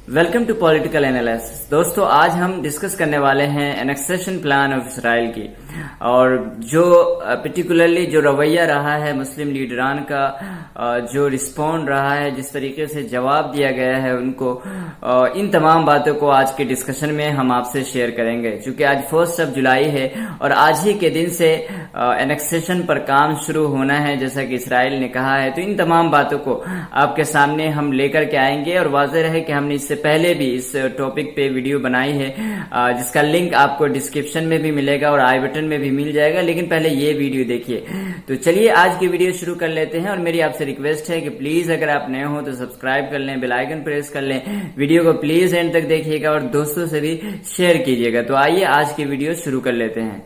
Welcome to political analysis. दोस्तों, आज हम डिस्कस करने वाले हैं एनेक्सेशन प्लान ऑफ इसराइल की, और जो पर्टिकुलरली जो रवैया रहा है मुस्लिम लीडरान का, जो रिस्पॉन्ड रहा है, जिस तरीके से जवाब दिया गया है उनको, इन तमाम बातों को आज के डिस्कशन में हम आपसे शेयर करेंगे। क्योंकि आज 1 जुलाई है और आज ही के दिन से एनेक्सेशन पर काम शुरू होना है, जैसा कि इसराइल ने कहा है। तो इन तमाम बातों को आपके सामने हम लेकर के आएंगे, और वाज़ेह रहे कि हमने इससे पहले भी इस टॉपिक पे वीडियो बनाई है, जिसका लिंक आपको डिस्क्रिप्शन में भी मिलेगा और आई बटन में भी मिल जाएगा। लेकिन पहले ये वीडियो देखिए। तो चलिए आज की वीडियो शुरू कर लेते हैं, और मेरी आपसे रिक्वेस्ट है कि प्लीज अगर आप नए हो तो सब्सक्राइब कर लें, बेल आइकन प्रेस कर लें, वीडियो को प्लीज एंड तक देखिएगा और दोस्तों से भी शेयर कीजिएगा। तो आइए आज की वीडियो शुरू कर लेते हैं।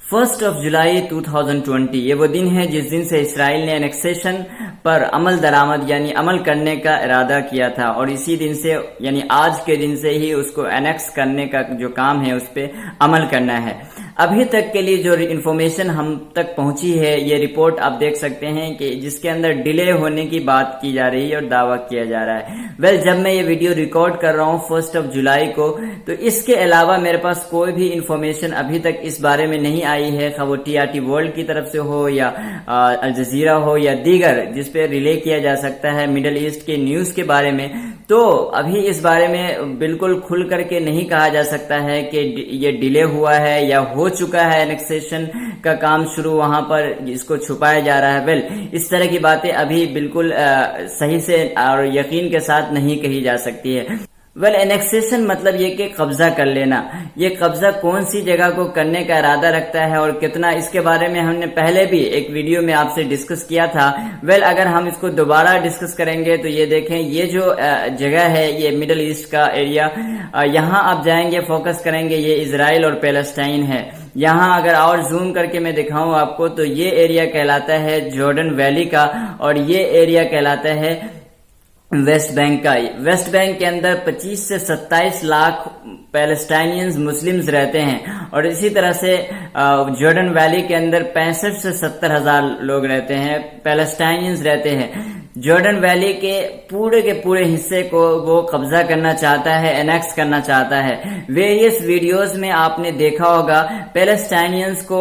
1 जुलाई 2020 ये वो दिन है जिस दिन से इसराइल ने एनेक्सेशन पर अमल दरामद यानी अमल करने का इरादा किया था, और इसी दिन से यानी आज के दिन से ही उसको एनेक्स करने का जो काम है उस पे अमल करना है। अभी तक के लिए जो इन्फॉर्मेशन हम तक पहुंची है, ये रिपोर्ट आप देख सकते हैं कि जिसके अंदर डिले होने की बात की जा रही है और दावा किया जा रहा है। जब मैं ये वीडियो रिकॉर्ड कर रहा हूँ 1 जुलाई को, तो इसके अलावा मेरे पास कोई भी इन्फॉर्मेशन अभी तक इस बारे में नहीं आई है, खा वो TRT वर्ल्ड की तरफ से हो या अल जजीरा हो या दीगर जिस पे रिले किया जा सकता है मिडल ईस्ट के न्यूज के बारे में। तो अभी इस बारे में बिल्कुल खुल करके नहीं कहा जा सकता है कि ये डिले हुआ है या हो चुका है एनेक्सेशन का काम शुरू, वहां पर इसको छुपाया जा रहा है। इस तरह की बातें अभी बिल्कुल सही से और यकीन के साथ नहीं कही जा सकती है। एनेक्सेशन मतलब ये कि कब्जा कर लेना। ये कब्जा कौन सी जगह को करने का इरादा रखता है और कितना, इसके बारे में हमने पहले भी एक वीडियो में आपसे डिस्कस किया था। अगर हम इसको दोबारा डिस्कस करेंगे तो ये देखें, ये जो जगह है ये मिडल ईस्ट का एरिया, यहाँ आप जाएंगे, फोकस करेंगे, ये इजराइल और पैलेस्टाइन है। यहाँ अगर और जूम करके मैं दिखाऊं आपको तो ये एरिया कहलाता है जॉर्डन वैली का, और ये एरिया कहलाता है वेस्ट बैंक का। वेस्ट बैंक के अंदर 25 से 27 लाख पैलेस्टाइनियंस मुस्लिम्स रहते हैं, और इसी तरह से जॉर्डन वैली के अंदर 65 से 70 हजार लोग रहते हैं, पैलेस्टाइनियंस रहते हैं। जॉर्डन वैली के पूरे हिस्से को वो कब्जा करना चाहता है, एनेक्स करना चाहता है। वेरियस वीडियोस में आपने देखा होगा पैलेस्टाइनियंस को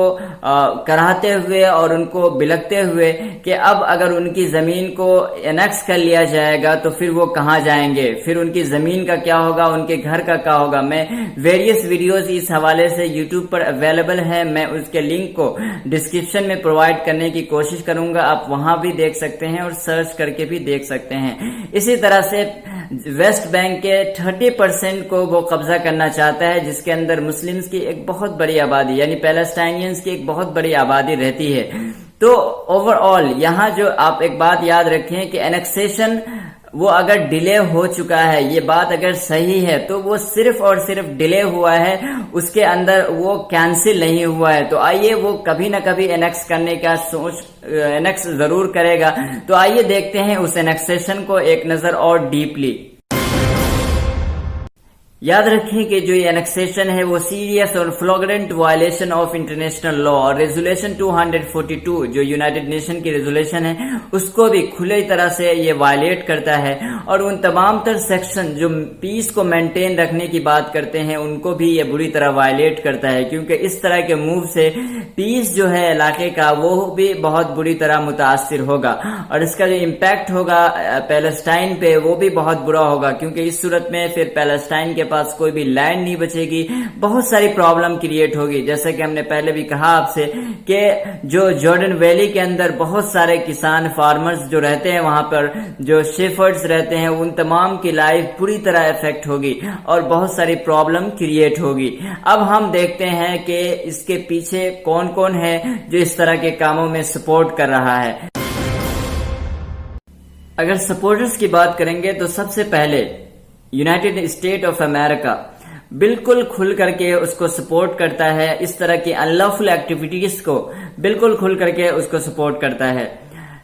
कराहते हुए और उनको बिलकते हुए कि अब अगर उनकी जमीन को एनेक्स कर लिया जाएगा तो फिर वो कहाँ जाएंगे, फिर उनकी जमीन का क्या होगा, उनके घर का क्या होगा। मैं वेरियस वीडियोस इस हवाले से यूट्यूब पर अवेलेबल है, मैं उसके लिंक को डिस्क्रिप्शन में प्रोवाइड करने की कोशिश करूंगा, आप वहां भी देख सकते हैं और सर्च करके भी देख सकते हैं। इसी तरह से वेस्ट बैंक के 30% को वो कब्जा करना चाहता है, जिसके अंदर मुस्लिम्स की एक बहुत बड़ी आबादी यानी पैलेस्टाइनियंस की एक बहुत बड़ी आबादी रहती है। तो ओवरऑल यहाँ जो आप एक बात याद रखें कि एनेक्सेशन वो अगर डिले हो चुका है, ये बात अगर सही है, तो वो सिर्फ और सिर्फ डिले हुआ है, उसके अंदर वो कैंसिल नहीं हुआ है। तो आइए, वो कभी ना कभी एनेक्स करने का एनेक्स जरूर करेगा। तो आइए देखते हैं उस एनेक्सेशन को एक नजर और डीपली। याद रखें कि जो ये एनेक्सेशन है वो सीरियस और फ्लैग्रेंट वायलेशन ऑफ इंटरनेशनल लॉ और रेजोल्यूशन 242 जो यूनाइटेड नेशन की रेजोल्यूशन है उसको भी खुले तरह से ये वायलेट करता है, और उन तमाम तर सेक्शन जो पीस को मेंटेन रखने की बात करते हैं उनको भी ये बुरी तरह वायलेट करता है। क्योंकि इस तरह के मूव से पीस जो है इलाके का वो भी बहुत बुरी तरह मुतासिर होगा, और इसका जो इम्पैक्ट होगा पैलेस्टाइन पे वो भी बहुत बुरा होगा। क्योंकि इस सूरत में फिर पैलेस्टाइन के पास कोई भी लैंड नहीं बचेगी, बहुत सारी प्रॉब्लम क्रिएट होगी। जैसे कि हमने पहले भी कहा आपसे कि जो जॉर्डन वैली के अंदर बहुत सारे किसान फार्मर्स जो रहते हैं, वहां पर जो शेफर्ड्स रहते हैं, उन तमाम की लाइफ पूरी तरह इफेक्ट होगी और बहुत सारी प्रॉब्लम क्रिएट होगी। अब हम देखते हैं कि इसके पीछे कौन कौन है जो इस तरह के कामों में सपोर्ट कर रहा है। अगर सपोर्टर्स की बात करेंगे तो सबसे पहले यूनाइटेड स्टेट ऑफ अमेरिका बिल्कुल खुल करके उसको सपोर्ट करता है, इस तरह की अनलॉफुल एक्टिविटीज को बिल्कुल खुल करके उसको सपोर्ट करता है।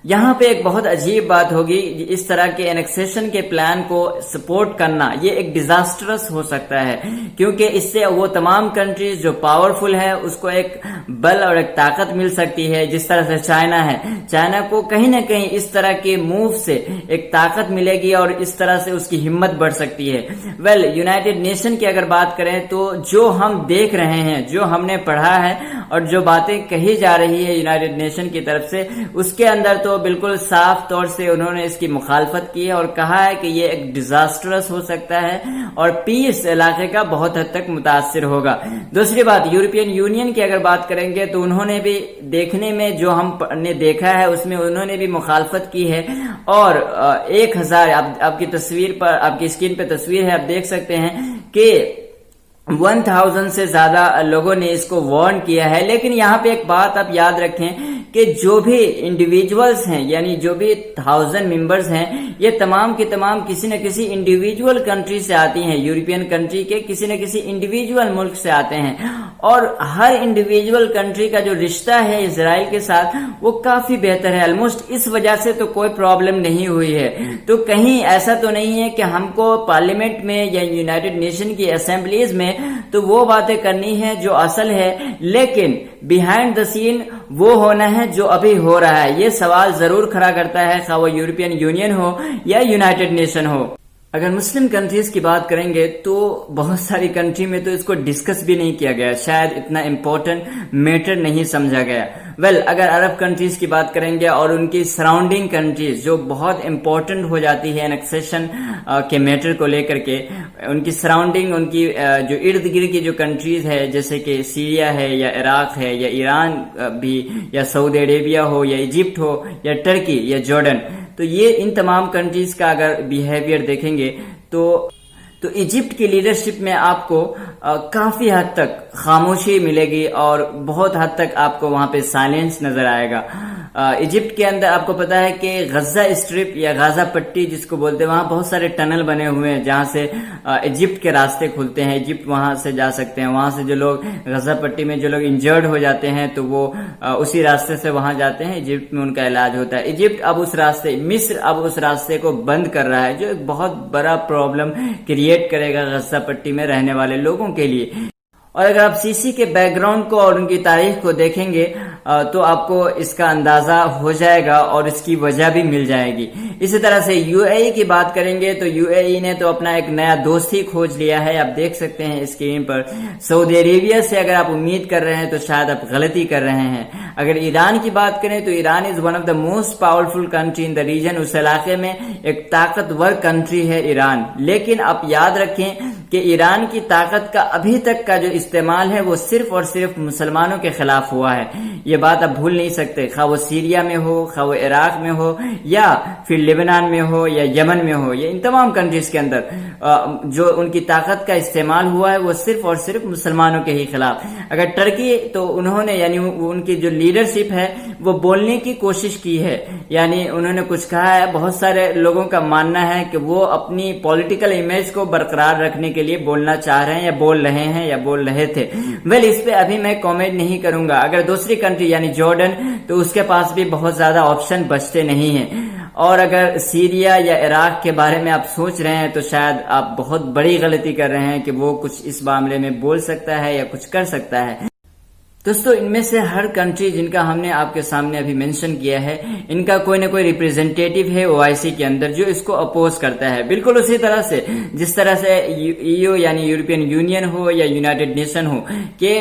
यहाँ पे एक बहुत अजीब बात होगी, इस तरह के एनेक्सेशन के प्लान को सपोर्ट करना ये एक डिजास्टरस हो सकता है, क्योंकि इससे वो तमाम कंट्रीज जो पावरफुल है उसको एक बल और एक ताकत मिल सकती है। जिस तरह से चाइना है, चाइना को कहीं ना कहीं इस तरह के मूव से एक ताकत मिलेगी और इस तरह से उसकी हिम्मत बढ़ सकती है। वेल, यूनाइटेड नेशन की अगर बात करें तो जो हम देख रहे हैं, जो हमने पढ़ा है और जो बातें कही जा रही है यूनाइटेड नेशन की तरफ से, उसके अंदर तो बिल्कुल साफ तौर से उन्होंने इसकी मुखालफत की है और कहा है कि ये एक डिजास्टरस हो सकता है और पीस इलाके का बहुत हद तक मुतासिर होगा। दूसरी बात, यूरोपियन यूनियन की अगर बात करेंगे तो उन्होंने भी देखने में जो हमने देखा है उसमें उन्होंने भी मुखालफत की है और 1000 आपकी तस्वीर पर, आपकी स्क्रीन पे तस्वीर है, आप देख सकते हैं कि 1000 से ज्यादा लोगों ने इसको वार्न किया है। लेकिन यहाँ पे एक बात आप याद रखें कि जो भी इंडिविजुअल्स हैं, यानी जो भी 1000 मेंबर्स हैं, ये तमाम की तमाम किसी न किसी इंडिविजुअल कंट्री से आती हैं, यूरोपियन कंट्री के किसी न किसी इंडिविजुअल मुल्क से आते हैं और हर इंडिविजुअल कंट्री का जो रिश्ता है इजराइल के साथ वो काफी बेहतर है। ऑलमोस्ट इस वजह से तो कोई प्रॉब्लम नहीं हुई है। तो कहीं ऐसा तो नहीं है कि हमको पार्लियामेंट में या यूनाइटेड नेशन की असेंबलीज में तो वो बातें करनी है जो असल है, लेकिन बिहाइंड द सीन वो होना है जो अभी हो रहा है। ये सवाल जरूर खड़ा करता है, खा वो यूरोपियन यूनियन हो या यूनाइटेड नेशन हो। अगर मुस्लिम कंट्रीज की बात करेंगे तो बहुत सारी कंट्री में तो इसको डिस्कस भी नहीं किया गया, शायद इतना इम्पोर्टेंट मैटर नहीं समझा गया। वेल, अगर अरब कंट्रीज की बात करेंगे और उनकी सराउंडिंग कंट्रीज जो बहुत इम्पोर्टेंट हो जाती है एनेक्सेशन के मैटर को लेकर के, उनकी सराउंडिंग, उनकी जो इर्द गिर्द की जो कंट्रीज है, जैसे कि सीरिया है या इराक है या ईरान भी या सऊदी अरेबिया हो या इजिप्ट हो या टर्की या जॉर्डन, तो ये इन तमाम कंट्रीज का अगर बिहेवियर देखेंगे तो इजिप्ट की लीडरशिप में आपको काफी हद तक खामोशी मिलेगी और बहुत हद तक आपको वहां पे साइलेंस नजर आएगा। इजिप्ट के अंदर आपको पता है कि गजा स्ट्रिप या गाजा पट्टी जिसको बोलते हैं, वहां बहुत सारे टनल बने हुए हैं जहां से इजिप्ट के रास्ते खुलते हैं, इजिप्ट वहां से जा सकते हैं। वहां से जो लोग गजा पट्टी में जो लोग इंजर्ड हो जाते हैं तो वो उसी रास्ते से वहां जाते हैं, इजिप्ट में उनका इलाज होता है। इजिप्ट अब उस रास्ते, मिस्र अब उस रास्ते को बंद कर रहा है, जो एक बहुत बड़ा प्रॉब्लम क्रिएट करेगा गजा पट्टी में रहने वाले लोगों के लिए। और अगर आप सीसी के बैकग्राउंड को और उनकी तारीख को देखेंगे तो आपको इसका अंदाजा हो जाएगा और इसकी वजह भी मिल जाएगी। इसी तरह से यूएई की बात करेंगे तो यूएई ने तो अपना एक नया दोस्त ही खोज लिया है, आप देख सकते हैं स्क्रीन पर। सऊदी अरेबिया से अगर आप उम्मीद कर रहे हैं तो शायद आप गलती कर रहे हैं। अगर ईरान की बात करें तो Iran is one of the most powerful country in the region, उस इलाके में एक ताकतवर कंट्री है ईरान। लेकिन आप याद रखें कि ईरान की ताकत का अभी तक का जो इस्तेमाल है वो सिर्फ और सिर्फ मुसलमानों के खिलाफ हुआ है। ये बात आप भूल नहीं सकते, खा वो सीरिया में हो, खा वो इराक में हो या फिर लेबनान में हो या यमन में हो, ये इन तमाम कंट्रीज के अंदर जो उनकी ताकत का इस्तेमाल हुआ है वो सिर्फ और सिर्फ मुसलमानों के ही खिलाफ। अगर टर्की, तो उन्होंने यानी उनकी जो लीडरशिप है वो बोलने की कोशिश की है, यानी उन्होंने कुछ कहा है। बहुत सारे लोगों का मानना है कि वो अपनी पॉलिटिकल इमेज को बरकरार रखने के लिए बोलना चाह रहे हैं या बोल रहे हैं या बोल रहे थे। वेल, इस पे अभी मैं कमेंट नहीं करूंगा। अगर दूसरी कंट्री यानी जॉर्डन, तो उसके पास भी बहुत ज्यादा ऑप्शन बचते नहीं हैं। और अगर सीरिया या इराक के बारे में आप सोच रहे हैं तो शायद आप बहुत बड़ी गलती कर रहे हैं कि वो कुछ इस मामले में बोल सकता है या कुछ कर सकता है। दोस्तों, इनमें से हर कंट्री जिनका हमने आपके सामने अभी मेंशन किया है, इनका कोई ना कोई रिप्रेजेंटेटिव है ओआईसी के अंदर जो इसको अपोज करता है। बिल्कुल उसी तरह से जिस तरह से ईयू यानी यूरोपियन यूनियन हो या यूनाइटेड नेशन हो कि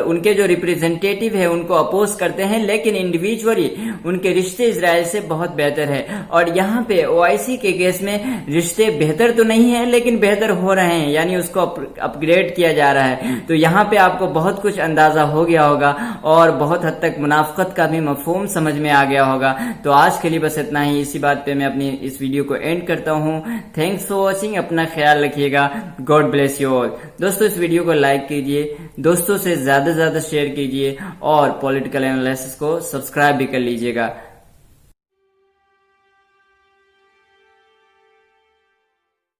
उनके जो रिप्रेजेंटेटिव है उनको अपोज करते हैं, लेकिन इंडिविजुअली उनके रिश्ते इजराइल से बहुत बेहतर है। और यहाँ पे ओआईसी के केस में रिश्ते बेहतर तो नहीं है लेकिन बेहतर हो रहे हैं, यानी उसको अपग्रेड किया जा रहा है। तो यहाँ पे आपको बहुत कुछ अंदाजा हो गया होगा और बहुत हद तक मुनाफकत का भी मफहूम समझ में आ गया होगा। तो आज के लिए बस इतना ही। इसी बात पे मैं अपनी इस वीडियो को एंड करता हूँ। थैंक्स फॉर वॉचिंग, अपना ख्याल रखिएगा। God bless you all. दोस्तों, इस वीडियो को लाइक कीजिए, दोस्तों से ज्यादा से ज्यादा शेयर कीजिए और पॉलिटिकल एनालिसिस को सब्सक्राइब भी कर लीजिएगा।